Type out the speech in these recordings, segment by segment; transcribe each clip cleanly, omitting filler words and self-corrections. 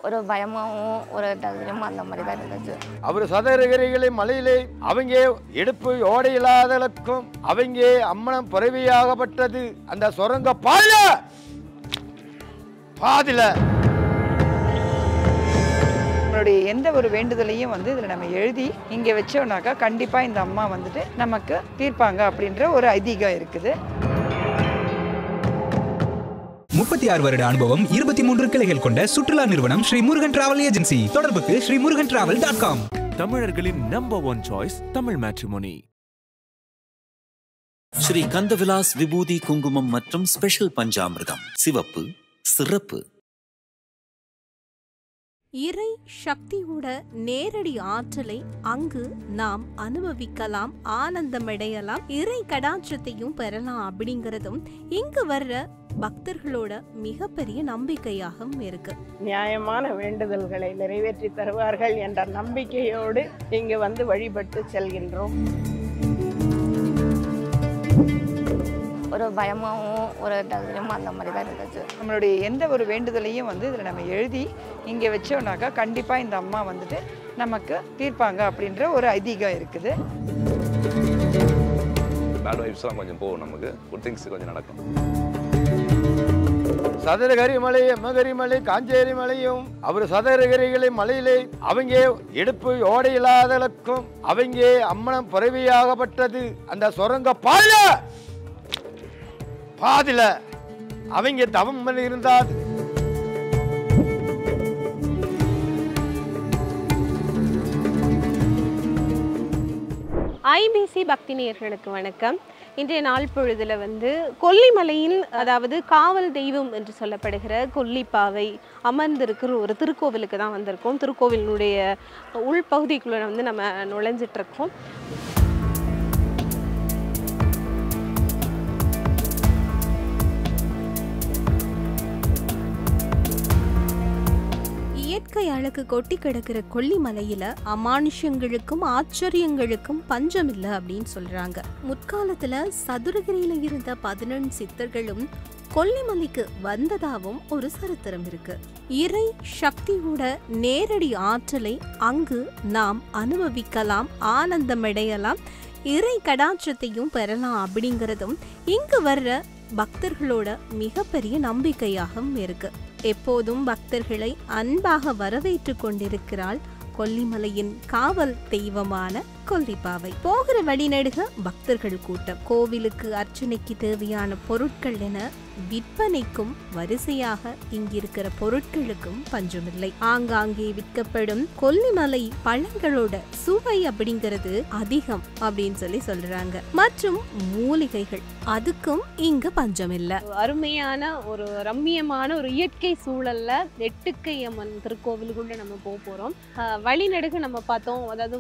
ஒரு பயமாகவும் ஒரு தைரியமும் அந்த மாதிரி தான் இருந்துச்சு. அவர் சதரகிரிகளை மலையிலே அவங்க எடுப்பு ஓடை இல்லாதலுக்கும் அவங்க அம்மனம் பிறவியாகப்பட்டது அந்த சுரங்க பாதில நம்மளுடைய எந்த ஒரு வேண்டுதலையும் இதில் நம்ம எழுதி இங்கே வச்சோம்னாக்கா கண்டிப்பாக இந்த அம்மா நமக்கு தீர்ப்பாங்க அப்படின்ற ஒரு ஐதீகம் இருக்குது. 36 வருட அனுபவம் 23 கிளைகள் கொண்ட சுற்றுலா நிறுவனம் ஸ்ரீ முருகன் டிராவல் ஏஜென்சி. தொடர்புக்கு sreemurugantravel.com. தமிழர்களின் number 1 choice Tamil matrimony. Sri Kandavilas விபூதி குங்குமம் மற்றும் ஸ்பெஷல் பஞ்சாமிர்தம் சிவப்பு சிறப்பு. இறை சக்தியோட நேரடி ஆற்றலை அங்கு நாம் அனுபவிக்கலாம், ஆனந்தமடையலாம், இறை கடாட்சத்தையும் பெறலாம் அப்படிங்கிறதும் இங்கு வர்ற பக்தர்களோட மிகப்பெரிய நம்பிக்கையாகவும் இருக்கு. நியாயமான வேண்டுதல்களை நிறைவேற்றி தருவார்கள் என்ற நம்பிக்கையோடு இங்கு வழிபட்டு செல்கின்றோம். ஒரு பயமாகவும் ஒரு தைரியமும் அந்த மாதிரி தான் இருந்துச்சு. நம்மளுடைய எந்த ஒரு வேண்டுதலையும் இதில் நம்ம எழுதி இங்கே வச்சோம்னாக்கா கண்டிப்பாக இந்த அம்மா நமக்கு தீர்ப்பாங்க அப்படின்ற ஒரு ஐதீகம் இருக்குது. பேட் வைப்ஸ்லாம் கொஞ்சம் போகும், நமக்கு குட் திங்ஸ் கொஞ்சம் நடக்கும். சதுரகிரிமலை, எம்மகிரிமலை, காஞ்சேரி மலையும் அவர் சதுரகிரிகளை மலையிலே அவங்க எடுப்பு ஓடை இல்லாதலுக்கும் அவங்க அம்மனம் பிறவியாகப்பட்டது அந்த சுரங்க பாதில அவங்க தவம் பண்ணி இருந்தாது. ஐபிசி பக்தி நேயர்களுக்கு வணக்கம். இன்றைய நாள் பொழுதுல கொல்லிமலையில், அதாவது காவல் தெய்வம் என்று சொல்லப்படுகிற கொல்லிப்பாவை அமர்ந்திருக்கிற ஒரு திருக்கோவிலுக்கு தான் வந்திருக்கோம். திருக்கோவிலினுடைய உள்பகுதிக்குள்ள நம்ம நுழைஞ்சிட்டு இருக்கோம். இயற்கை அழகு கொட்டி கிடக்கிற கொல்லிமலையில அமானுஷங்களுக்கும் ஆச்சரியங்களுக்கும் பஞ்சம் இல்லை அப்படின்னு சொல்றாங்க. முற்காலத்துல சதுரகிரியில இருந்த 11 சித்தர்களும் கொல்லிமலைக்கு வந்ததாகவும் ஒரு சரித்திரம் இருக்கு. இறை சக்தியோட நேரடி ஆற்றலை அங்கு நாம் அனுபவிக்கலாம், ஆனந்தமடையலாம், இறை கடாட்சத்தையும் பெறலாம் அப்படிங்கிறதும் இங்கு வர்ற பக்தர்களோட மிகப்பெரிய நம்பிக்கையாகவும் இருக்கு. எப்போதும் பக்தர்களை அன்பாக வரவேற்று கொண்டிருக்கிறாள் கொல்லிமலையின் காவல் தெய்வமான கொல்லிப்பாவை. போகிற வழிநடுக பக்தர்கள் கூட்டம். கோவிலுக்கு அர்ச்சனைக்கு தேவையான பொருட்கள் என விற்பனைக்கும் வரிசையாக இங்கிருக்கிற பொருட்களுக்கும் பஞ்சமில்லை. ஆங்காங்கே விற்கப்படும் கொல்லிமலை பழங்களோட சுவை அப்படிங்கிறது அதிகம் அப்படின்னு சொல்றாங்க. மற்றும் மூலிகைகள், அதுக்கும் இங்க பஞ்சம் இல்ல. அருமையான ஒரு ரம்மியமான ஒரு இயற்கை சூழல்ல எட்டுக்கை அம்மன் திருக்கோவிலுக்குள்ள நம்ம போறோம். வழிநடுக நம்ம பார்த்தோம், அதாவது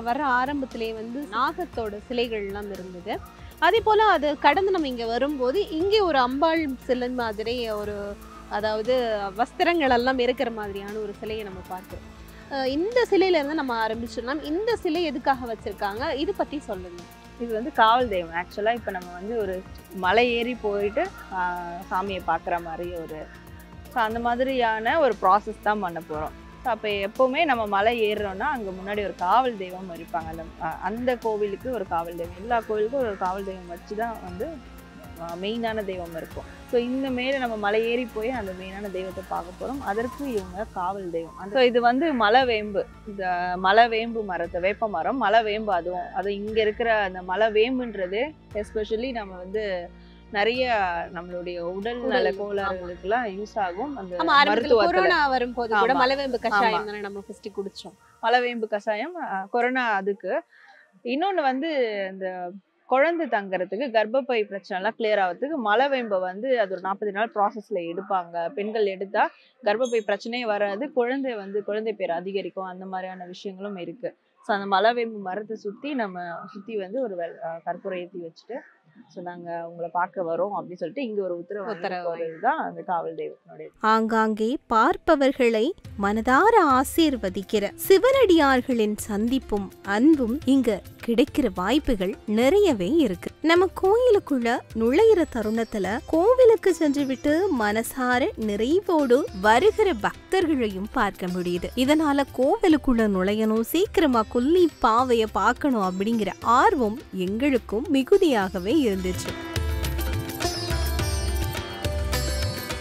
வர ஆரம்பத்திலே நாகத்தோட சிலைகள் எல்லாம் இருந்தது. அதே போல அது கடந்து நம்ம இங்க வரும்போது இங்கே ஒரு அம்பாள் சிலை மாதிரி ஒரு, அதாவது வஸ்திரங்கள் எல்லாம் இருக்கிற மாதிரியான ஒரு சிலையை நம்ம பார்த்தோம். இந்த சிலையில இருந்து நம்ம ஆரம்பிச்சிடலாம். இந்த சிலை எதுக்காக வச்சிருக்காங்க, இது பத்தி சொல்லுங்க. இது காவல் தெய்வம். ஆக்சுவலா இப்ப நம்ம ஒரு மலை ஏறி போயிட்டு சாமியை பார்க்குற மாதிரி அந்த மாதிரியான ஒரு ப்ராசஸ் தான் பண்ண போறோம். அப்போ எப்போவுமே நம்ம மலை ஏறுறோம்னா அங்கே முன்னாடி ஒரு காவல் தெய்வம் இருப்பாங்க. அந்த கோவிலுக்கு ஒரு காவல் தெய்வம், எல்லா கோவிலுக்கும் ஒரு காவல் தெய்வம் வச்சு தான் மெயினான தெய்வம் இருக்கும். ஸோ இந்த மேலே நம்ம மலை ஏறி போய் அந்த மெயினான தெய்வத்தை பார்க்க போகிறோம். அதற்கு இவங்க காவல் தெய்வம். ஸோ இது மலைவேம்பு, இந்த மலைவேம்பு மரத்தை, வேப்ப மரம், மலைவேம்பு. அது இங்கே இருக்கிற அந்த மலைவேம்புன்றது எஸ்பெஷலி நம்ம நிறைய நம்மளுடைய உடல் நல கோளாறுகளுக்கெல்லாம் யூஸ் ஆகும். அந்த கொரோனா வரும்போது கூட மலைவேம்பு கஷாயம் தானே நம்ம ஃபர்ஸ்ட் குடிச்சோம். மலைவேம்பு கஷாயம் கொரோனா அதுக்கு. இன்னொன்று இந்த குழந்தை தங்குறதுக்கு, கர்ப்பப்பை பிரச்சனை எல்லாம் கிளியர் ஆகிறதுக்கு மலைவேம்பை அது ஒரு 40 நாள் ப்ராசஸ்ல எடுப்பாங்க. பெண்கள் எடுத்தா கர்ப்பப்பை பிரச்சனையே வராது, குழந்தை பேர் அதிகரிக்கும். அந்த மாதிரியான விஷயங்களும் இருக்கு. ஸோ அந்த மலைவேம்பு மரத்தை சுற்றி ஒரு கற்பூரம் ஏற்றி வச்சுட்டு ஸோ நாங்கள் உங்களை பார்க்க வரோம் அப்படின்னு சொல்லிட்டு இங்கே ஒரு உத்தரவு தான் அந்த காவல் தெய்வத்தினுடைய. ஆங்காங்கே பார்ப்பவர்களை மனதார ஆசீர்வதிக்கிற சிவனடியார்களின் சந்திப்பும் அன்பும் இங்க கிடைக்கிற வாய்ப்புகள் நிறையவே இருக்கு. நம்ம கோயிலுக்குள்ள நுழையிற தருணத்துல கோவிலுக்கு சென்று விட்டு மனசார நிறைவோடு வருகிற பக்தர்களையும் பார்க்க முடியுது. இதனால கோவிலுக்குள்ள நுழையணும், சீக்கிரமா கொல்லி பாவைய பார்க்கணும் அப்படிங்கிற ஆர்வம் எங்களுக்கும் மிகுதியாகவே இருந்துச்சு.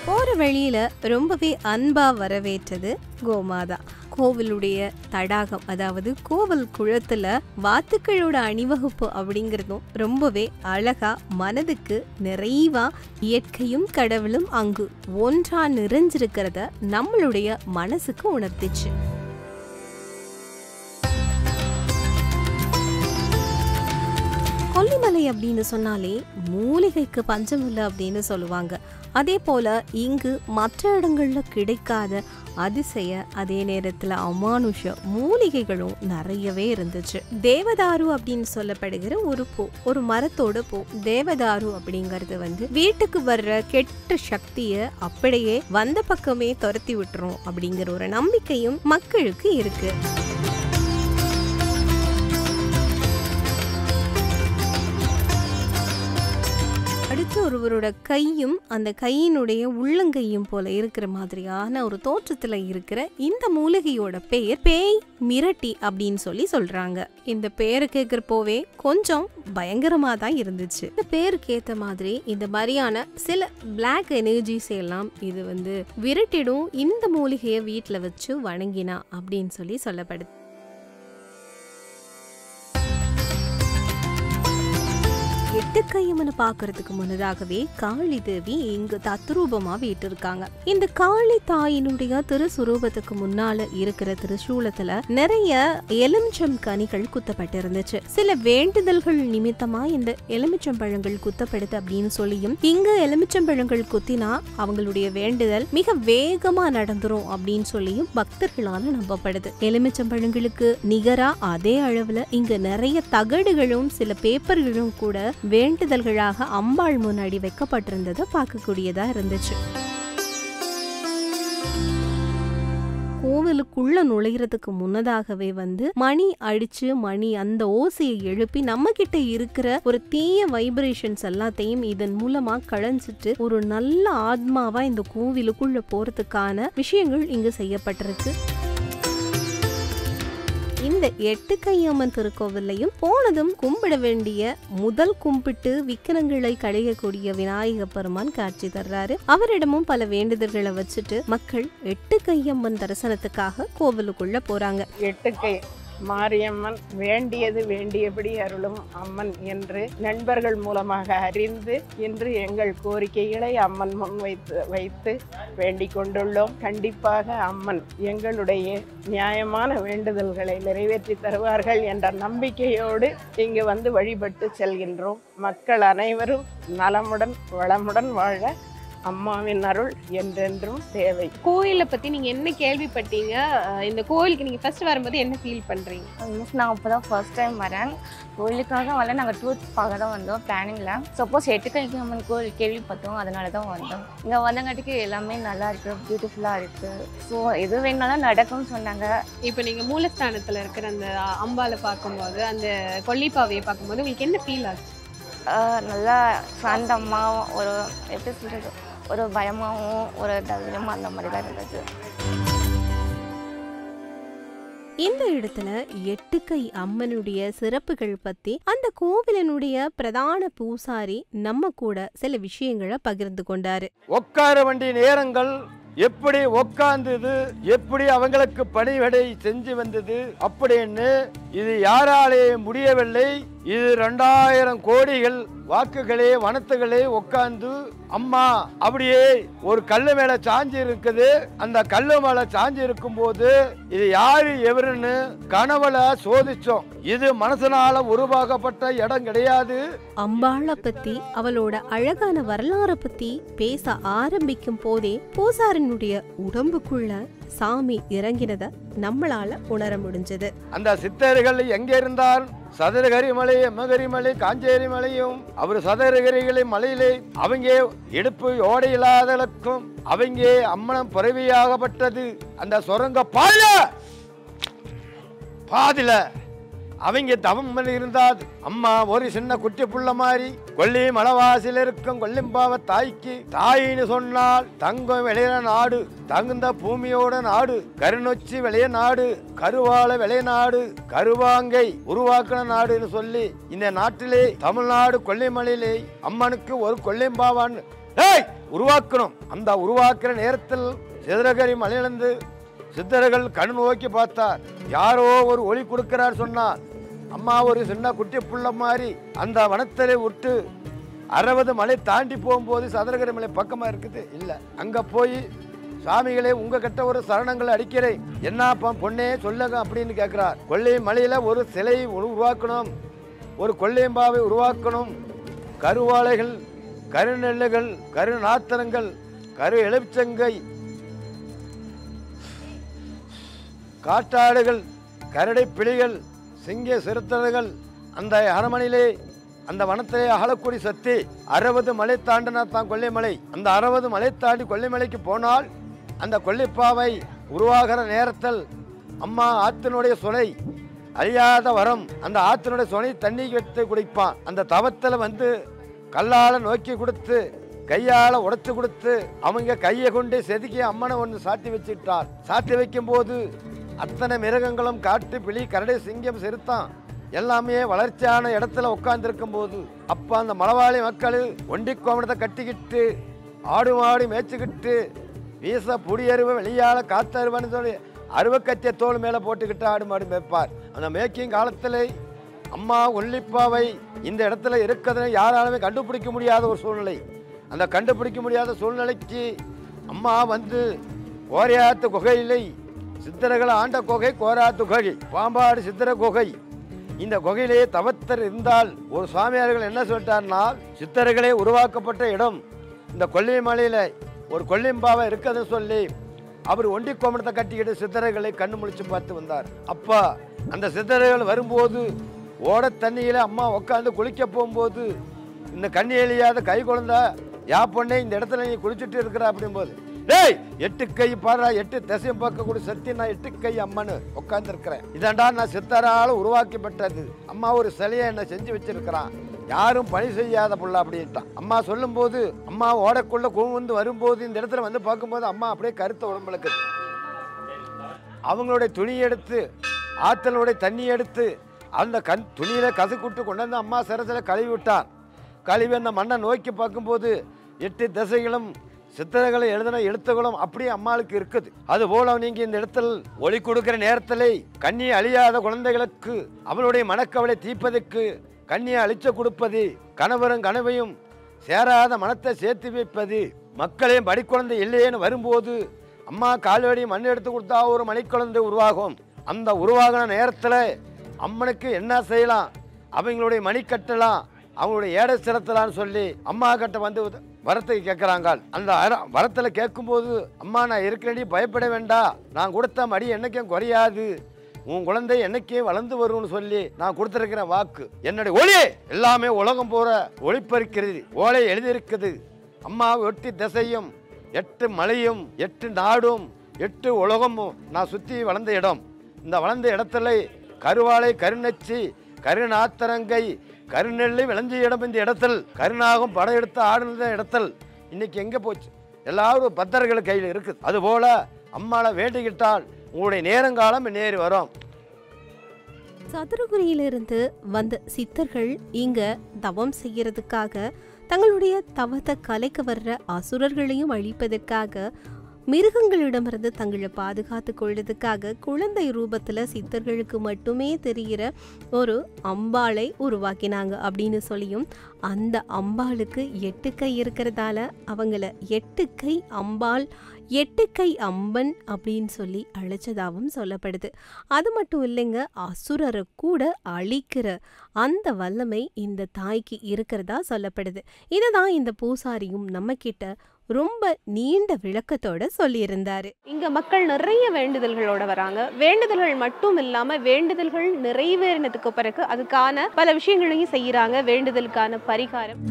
போற வழியில ரொம்பவே அன்பா வரவேற்றது கோமாதா. கோவிலுடைய தடாகம், அதாவது கோவில் குளத்துல வாத்துக்களோட அணிவகுப்பு அப்படிங்கிறதும் ரொம்பவே அழகா, மனதுக்கு நிறைவா இயற்கையும் கடவுளும் அங்கு ஒன்றா நிறைஞ்சிருக்கிறத நம்மளுடைய மனசுக்கு உணர்த்திச்சு. கொல்லிமலை அப்படின்னு சொன்னாலே மூலிகைக்கு பஞ்சம் இல்லை அப்படின்னு சொல்லுவாங்க. அதே போல இங்கு மற்ற இடங்கள்ல கிடைக்காத அதிசய, அதே நேரத்துல அமானுஷ மூலிகைகளும் நிறையவே இருந்துச்சு. தேவதாரு அப்படின்னு சொல்லப்படுகிற ஒரு பூ, ஒரு மரத்தோட பூ. தேவதாரு அப்படிங்கறது வீட்டுக்கு வர்ற கெட்ட சக்திய அப்படியே வந்த பக்கமே துரத்தி விட்டுரும் அப்படிங்கிற ஒரு நம்பிக்கையும் மக்களுக்கு இருக்கு. அடுத்து ஒருவரோட கையும் அந்த கையினுடைய உள்ளங்கையும் போல இருக்கிற மாதிரியான ஒரு தோற்றத்துல இருக்கிற இந்த மூலிகையோட பெயர் பேய் மிரட்டி அப்படின்னு சொல்றாங்க. இந்த பேரு கேட்கிறப்போவே கொஞ்சம் பயங்கரமா தான் இருந்துச்சு. இந்த பேருக்கு ஏத்த மாதிரி இந்த மாதிரியான சில பிளாக் எனர்ஜிஸ் எல்லாம் இது விரட்டிடும் இந்த மூலிகையை வீட்டுல வச்சு வணங்கினா அப்படின்னு சொல்லப்படுது. எட்டுக்கையம்மனை பாக்குறதுக்கு முன்னதாகவே காளி தேவி இங்கு தத்ரூபமா வீட்டிருக்காங்க. இந்த காளி தாயினுடைய திருசுரூபத்துக்கு முன்னால இருக்கிற திருசூலத்துல நிறைய எலுமிச்சம் கனிகள் குத்தப்பட்டு இருந்துச்சு. சில வேண்டுதல்கள் நிமித்தமா இந்த எலுமிச்சம் பழங்கள் குத்தப்படுது அப்படின்னு சொல்லியும், இங்க எலுமிச்சம் பழங்கள் குத்தினா அவங்களுடைய வேண்டுதல் மிக வேகமா நடந்துரும் அப்படின்னு சொல்லியும் பக்தர்களால நம்பப்படுது. எலுமிச்சம் பழங்களுக்கு நிகரா அதே அளவுல இங்க நிறைய தகடுகளும் சில பேப்பர்களும் கூட வேண்டுதல்களாக அம்பாள் முன்னாடி வைக்கப்பட்டிருந்ததை பார்க்கக்கூடியதா இருந்துச்சு. கோவிலுக்குள்ள நுழைகிறதுக்கு முன்னதாகவே மணி அடிச்சு அந்த ஓசையை எழுப்பி நம்ம கிட்ட இருக்கிற ஒரு தீய வைப்ரேஷன்ஸ் எல்லாத்தையும் இதன் மூலமா களைஞ்சிட்டு ஒரு நல்ல ஆத்மாவா இந்த கோவிலுக்குள்ள போறதுக்கான விஷயங்கள் இங்கு செய்யப்பட்டிருக்கு. இந்த எட்டுக்கையம்மன் திருக்கோவிலையும் போனதும் கும்பிட வேண்டிய முதல் கும்பிட்டு விக்கிரங்களை களையக்கூடிய விநாயக பெருமான் காட்சி தர்றாரு. அவரிடமும் பல வேண்டுதல்களை வச்சுட்டு மக்கள் எட்டுக்கையம்மன் தரிசனத்துக்காக கோவிலுக்குள்ள போறாங்க. எட்டுக்கை மாரியம்மன் வேண்டியது வேண்டியபடி அருளும் அம்மன் என்று நண்பர்கள் மூலமாக அறிந்து இன்று எங்கள் கோரிக்கைகளை அம்மன் முன் வைத்து வேண்டிக் கொண்டுள்ளோம். கண்டிப்பாக அம்மன் எங்களுடைய நியாயமான வேண்டுதல்களை நிறைவேற்றி தருவார்கள் என்ற நம்பிக்கையோடு இங்கு வழிபட்டு செல்கின்றோம். மக்கள் அனைவரும் நலமுடன் வளமுடன் வாழ அம்மாவின் அருள் என்றென்றும் தேவை. கோயிலை பத்தி நீங்க என்ன கேள்விப்பட்டீங்க? இந்த கோயிலுக்கு நீங்க ஃபர்ஸ்ட் வரும்போது என்ன ஃபீல் பண்றீங்க? நான் இப்போதான் ஃபர்ஸ்ட் டைம் வரேன். கோயிலுக்காக வரல, நாங்கள் டூர் பார்க்க தான் வந்தோம் பிளானிங்ல. சப்போஸ் எட்டுக்கையம்மன் கோயில் கேள்விப்பட்டோம், அதனால தான் வந்தோம். இங்கே வந்தங்காட்டிக்கு எல்லாமே நல்லா இருக்கு, பியூட்டிஃபுல்லாக இருக்கு. ஸோ எது வேணாலும் நடக்கும்னு சொன்னாங்க. இப்போ நீங்க மூலஸ்தானத்துல இருக்கிற அந்த அம்பாலை பார்க்கும்போது, அந்த கொல்லிப்பாவையை பார்க்கும்போது உங்களுக்கு என்ன ஃபீல் ஆச்சு? நல்லா சாந்தமாக, ஒரு எப்படி சொல்றது, ஒரு பயமாகவும் ஒரு தைரியமாக அந்த மாதிரி தான் இருந்துச்சு. இந்த இடத்துல எட்டுக்கை அம்மனுடைய சிறப்புகள் பத்தி அந்த கோவிலனுடைய பிரதான பூசாரி நம்ம கூட சில விஷயங்களை பகிர்ந்து கொண்டாரு. உட்கார வேண்டிய நேரங்கள் எப்படி உட்கார்ந்தது, எப்படி அவங்களுக்கு பணிவிடை செஞ்சு வந்தது அப்படின்னு இது யாராலே முடியவில்லை. இது 2000 கோடிகள் வாக்குகளே வனத்துகளே உட்கார்ந்து அம்மா அப்படியே ஒரு கல்லு மேல சாஞ்சி இருக்குது. அந்த கல்லு மேல சாஞ்சி இருக்கும் போது இது யாரு எவருன்னு கனவுல சோதிச்சோம். இது மனசனால உருவாக்கப்பட்ட இடம் கிடையாது. அம்பாளை பத்தி, அவளோட அழகான வரலாறு பத்தி பேச ஆரம்பிக்கும் போதே பூசாரினுடைய உடம்புக்குள்ள சாமி இறங்கினத நம்மளால உணர முடிஞ்சது. அந்த சித்தர்கள் எங்க இருந்தால் சதுரகிரிமலை, எம்மகிரிமலை, காஞ்சேரிமலையும் அவர் சதுரகிரிகளை மலையிலே அவங்க இடுப்பு ஓடை இல்லாதலுக்கும் அவங்க அம்மனம் பிறவியாகப்பட்டது அந்த சுரங்க பாதில அவங்க தவம் இருந்தாது. அம்மா ஒரு சின்ன குட்டி புள்ள மாதிரி கொல்லி மலவாசில் இருக்கும் கொல்லிம்பாவ தாய்க்கு தாயின்னு சொன்னால் தங்கம் விளையிற நாடு, தகுந்த பூமியோட நாடு, கருநொச்சி விளைய நாடு, கருவாள விளைய நாடு, கருவாங்கை உருவாக்கின நாடுன்னு சொல்லி இந்த நாட்டிலே தமிழ்நாடு கொல்லிமலையிலே அம்மனுக்கு ஒரு கொல்லிம்பாவான்னு உருவாக்கணும். அந்த உருவாக்குற நேரத்தில் சிதறகரி மலையிலிருந்து சித்தர்கள் கண் நோக்கி பார்த்தார். யாரோ ஒரு ஒளி கொடுக்கிறார் சொன்னார். அம்மா ஒரு சின்ன குட்டி புள்ள மாதிரி அந்த வனத்திலே விட்டு 60 மலை தாண்டி போகும்போது சதுரகிரி மலை பக்கமா இருக்குது. இல்லை, அங்க போய் சாமிகளே உங்க கிட்ட ஒரு சரணங்களை அடிக்கிறேன், என்னப்பா பொண்ணே சொல்லுங்க அப்படின்னு கேட்கிறார். கொல்லி மலையில ஒரு சிலை உருவாக்கணும், ஒரு கொல்லியம்பாவை உருவாக்கணும். கருவாழைகள், கருநெல்லுகள், கருநாத்தனங்கள், கரு எலுமிச்சங்கை, காட்டாடுகள், கரடை பிளிகள், சிங்க சிறுத்தைகள் அந்த அரண்மனையிலே அந்த வனத்திலே ஆளக்கூடிய சக்தி 60 மலை தாண்டினா தான் கொல்லிமலை. அந்த 60 மலை தாண்டி கொல்லிமலைக்கு போனால் அந்த கொல்லிப்பாவை உருவாகிற நேரத்தில் அம்மா ஆத்தினுடைய சுனை அழியாத வரம், அந்த ஆத்தினுடைய சுனை தண்ணி வைத்து குடிப்பான். அந்த தவத்தில் வந்து கல்லால் நோக்கி கொடுத்து கையால் உடைச்சு கொடுத்து அவங்க கையை கொண்டு செதுக்கி அம்மனை ஒன்று சாத்தி வச்சுட்டார். சாத்தி வைக்கும் போது அத்தனை மிருகங்களும் காட்டு பிளி கரடை சிங்கம் சிறுத்தான் எல்லாமே வளர்ச்சியான இடத்துல உட்கார்ந்துருக்கும் போது அப்போ அந்த மலவாளி மக்கள் ஒண்டி கோமணத்தை கட்டிக்கிட்டு ஆடு மாடு மேய்ச்சிக்கிட்டு வீச புடியருவை வெளியால காத்தருவன்னு சொல்லி அருவக்கத்திய தோல் மேலே போட்டுக்கிட்டு ஆடு மாடு மேய்ப்பார். அந்த மேய்க்கும் காலத்தில் அம்மா கொல்லிப்பாவை இந்த இடத்துல இருக்கிறதுன்னு யாராலுமே கண்டுபிடிக்க முடியாத ஒரு சூழ்நிலை. அந்த கண்டுபிடிக்க முடியாத சூழ்நிலைக்கு அம்மா வந்து கோரையாத்து குகையிலை சித்தர்கள் ஆண்ட குகை கோராத்து குகை, பாம்பாடு சித்திர குகை. இந்த குகையிலே தவத்தர் இருந்தால் ஒரு சுவாமியார்கள் என்ன சொல்லிட்டார்னா, சித்தர்களே உருவாக்கப்பட்ட இடம் இந்த கொல்லிமலையில ஒரு கொல்லிம்பாவை இருக்குதுன்னு சொல்லி அவர் ஒண்டி கோமணத்தை கட்டிக்கிட்டு சித்தர்களை கண்ணு முழிச்சு பார்த்து வந்தார். அப்பா அந்த சித்தர்கள் வரும்போது ஓட தண்ணியில அம்மா உட்காந்து குளிக்க போகும்போது இந்த கண்ணி எழியாத கை குழந்தா யா பொண்ணே இந்த இடத்துல நீ குளிச்சுட்டு இருக்கிற அப்படிங்கும்போது, டேய் 8 கை பாடுறா, 8 திசையும் பார்க்கக்கூடிய சக்தி, நான் 8 கை அம்மனு உட்கார்ந்து இருக்கிறேன். இதாண்டா நான் சித்தரால உருவாக்கப்பட்டது. அம்மா ஒரு சிலையை என்ன செஞ்சு வச்சிருக்கிறான், யாரும் பணி செய்யாத புள்ள அப்படின்ட்டான். அம்மா சொல்லும் போது அம்மா ஓடக்குள்ள கூந்து வரும்போது இந்த இடத்துல வந்து பார்க்கும்போது அம்மா அப்படியே கருத்த உடம்புக்கு அவங்களுடைய துணி எடுத்து ஆத்தலுடைய தண்ணி எடுத்து அந்த துணியில கசுக்குட்டு கொண்டு வந்து அம்மா சிரசில கழுவி விட்டார். கழுவி அந்த மண்ணை நோக்கி பார்க்கும்போது 8 திசைகளும் சித்திரங்களை எழுதின எழுத்துகளும் அப்படியே அம்மாளுக்கு இருக்குது. அதுபோல நீங்க இந்த இடத்தில் ஒளி கொடுக்கிற நேரத்திலே கண்ணி அழியாத குழந்தைகளுக்கு அவளுடைய மனக்கவலை தீர்ப்பதற்கு கண்ணியை அழிச்சு கொடுப்பது, கணவரும் கனவையும் சேராத மனத்தை சேர்த்து வைப்பது, மக்களையும் படிக்குழந்தை இல்லையேன்னு வரும்போது அம்மா கால்வடி மண் எடுத்து கொடுத்தா ஒரு மணிக்குழந்தை உருவாகும். அந்த உருவாகின நேரத்தில் அம்மனுக்கு என்ன செய்யலாம், அவங்களுடைய மணி கட்டலாம், அவங்களுடைய ஏடை சிரத்தலான்னு சொல்லி அம்மா கிட்ட வந்து வரத்துக்கு கேட்குறாங்க. அந்த வரத்தில் கேட்கும்போது அம்மா நான் இருக்கிறடி பயப்பட வேண்டாம், நான் கொடுத்த மடி என்னைக்கும் குறையாது, உன் குழந்தை என்னைக்கே வளர்ந்து வரும்னு சொல்லி நான் கொடுத்துருக்கிற வாக்கு. என்னுடைய ஒளி எல்லாமே உலகம் போற ஒளிப்பறிக்கிறது, ஓலை எழுதியிருக்குது. அம்மா 8 திசையும் 8 மலையும் 8 நாடும் 8 உலகமும் நான் சுற்றி வளர்ந்த இடம். இந்த வளர்ந்த இடத்துல கருவாளை, கருநச்சி, கருநாத்தரங்கை, கருநெல்லி விளைஞ்ச இடம். இந்த இடத்தில் கருநாகம் படம் எடுத்து ஆடுன இடத்தில் இன்னைக்கு எங்க போச்சு? எல்லாரும் பக்தர்கள் கையில் இருக்குது. அதுபோல அம்மாவை வேண்டிக்கிட்டால் உங்களுடைய நேரங்காலம் நேரி வரும். சதுரகிரியிலிருந்து வந்த சித்தர்கள் இங்க தவம் செய்யறதுக்காக, தங்களுடைய தவத்தை கலைக்க வர்ற அசுரர்களையும் அழிப்பதற்காக, மிருகங்களிடமிருந்து தங்களை பாதுகாத்து கொள்வதற்காக குழந்தை ரூபத்துல சித்தர்களுக்கு மட்டுமே தெரிகிற ஒரு அம்பாளை உருவாக்கினாங்க அப்படின்னு சொல்லியும், அந்த அம்பாளுக்கு 8 கை இருக்கிறதால அவங்கள 8 கை அம்பாள், 8 கை அம்பன் அப்படின்னு சொல்லி அழைச்சதாகவும் சொல்லப்படுது. அது மட்டும் இல்லைங்க, அசுரரை கூட அழிக்கிற அந்த வல்லமை இந்த தாய்க்கு இருக்கிறதா சொல்லப்படுது. இதுதான் இந்த பூசாரியும் நம்ம கிட்ட ரொம்ப நீண்ட விளக்கத்தோட சொல்லியிருந்தாரு. இங்க மக்கள் நிறைய வேண்டுதல்களோட வராங்க. வேண்டுதல்கள் மட்டும் இல்லாம வேண்டுதல்கள் நிறைவேறினதுக்கு பிறகு அதுக்கான பல விஷயங்களையும் செய்யறாங்க. வேண்டுதலுக்கான பரிகாரம்,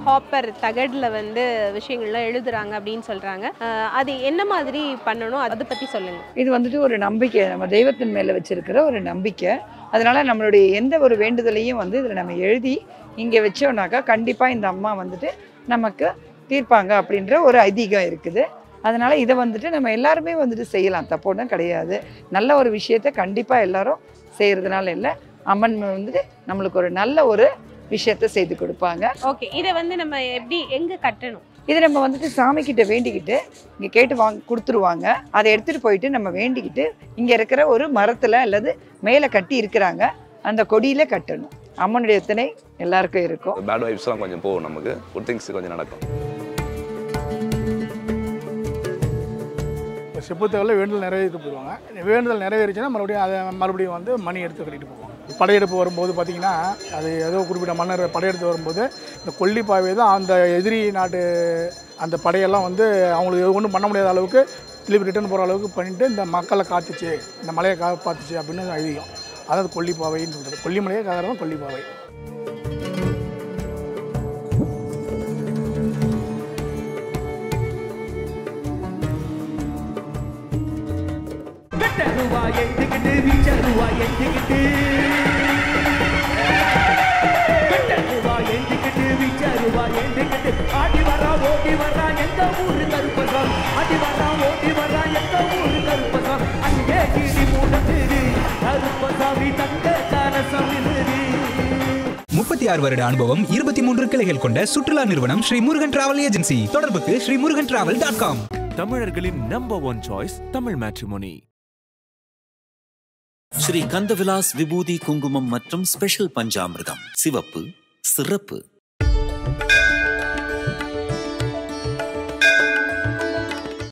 காப்பர் தகடில் வந்து விஷயங்கள்லாம் எழுதுறாங்க அப்படின்னு சொல்கிறாங்க. அது என்ன மாதிரி பண்ணணும் அதை பற்றி சொல்லுங்கள். இது வந்துட்டு ஒரு நம்பிக்கை, நம்ம தெய்வத்தின் மேலே வச்சிருக்கிற ஒரு நம்பிக்கை. அதனால நம்மளுடைய எந்த ஒரு வேண்டுதலையும் வந்து இதில் நம்ம எழுதி இங்கே வச்சோம்னாக்கா கண்டிப்பாக இந்த அம்மா வந்துட்டு நமக்கு தீர்ப்பாங்க அப்படின்ற ஒரு ஐதீகம் இருக்குது. அதனால இதை வந்துட்டு நம்ம எல்லாருமே வந்துட்டு செய்யலாம், தப்போன்னு கிடையாது. நல்ல ஒரு விஷயத்த கண்டிப்பாக எல்லாரும் செய்யறதுனால இல்லை, அம்மன் வந்துட்டு நம்மளுக்கு ஒரு நல்ல ஒரு விஷயத்த செய்து கொடுப்பாங்க. ஓகே, இதை வந்து நம்ம எப்படி எங்கே கட்டணும்? இதை நம்ம வந்துட்டு சாமி கிட்ட வேண்டிக்கிட்டு இங்கே கேட்டு கொடுத்துருவாங்க. அதை எடுத்துகிட்டு போயிட்டு நம்ம வேண்டிக்கிட்டு இங்கே இருக்கிற ஒரு மரத்தில் அல்லது மேலே கட்டி இருக்கிறாங்க அந்த கொடியில் கட்டணும். அம்மனுடைய துணை எல்லாருக்கும் இருக்கும். பேட் வைப்ஸ்லாம் கொஞ்சம் போகும், நமக்கு குட் திங்ஸ் கொஞ்சம் நடக்கும். செப்புத்தவரில் வேண்டுதல் நிறைவேற்றிட்டு போயிடுவாங்க. வேண்டுதல் நிறைவேறிச்சுன்னா மறுபடியும் வந்து மணி எடுத்து கட்டிட்டு போவாங்க. படையெடுப்பு வரும்போது பார்த்திங்கன்னா அது ஏதோ குறிப்பிட்ட மன்னர் படையெடுத்து வரும்போது இந்த கொல்லிப்பாவை தான் அந்த எதிரி நாட்டு அந்த படையெல்லாம் வந்து அவங்களுக்கு ஒன்றும் பண்ண முடியாத அளவுக்கு திருப்பி ரிட்டர்ன் போகிற அளவுக்கு பண்ணிட்டு இந்த மக்களை காத்துச்சு, இந்த மலையை காப்பாத்துச்சு அப்படின்னு ஐதீகம். அதாவது கொல்லிப்பாவைன்னு சொல்கிறது. கொல்லிமலையை காக்கிறதான் கொல்லிப்பாவை. முப்பத்தி 66 வருட அனுபவம், 23 கிளைகள் கொண்ட சுற்றுலா நிறுவனம் ஸ்ரீ முருகன் டிராவல் ஏஜென்சி. தொடர்புக்கு sreemurugantravel.com. தமிழர்களின் number 1 choice Tamil matrimony. Sri Kandavilas விபூதி குங்குமம் மற்றும் ஸ்பெஷல் பஞ்சாமிர்தம். சிவப்பு, சிறப்பு.